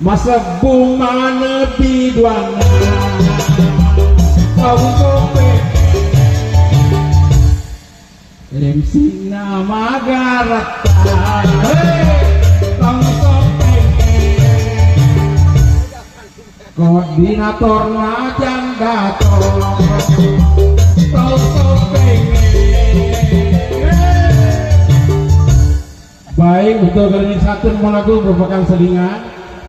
Masa bunga nebi duana kau kope MC nama garata kau kope koordinator najan gator kau kope. Baik, untuk kali ini satu lagu merupakan selingan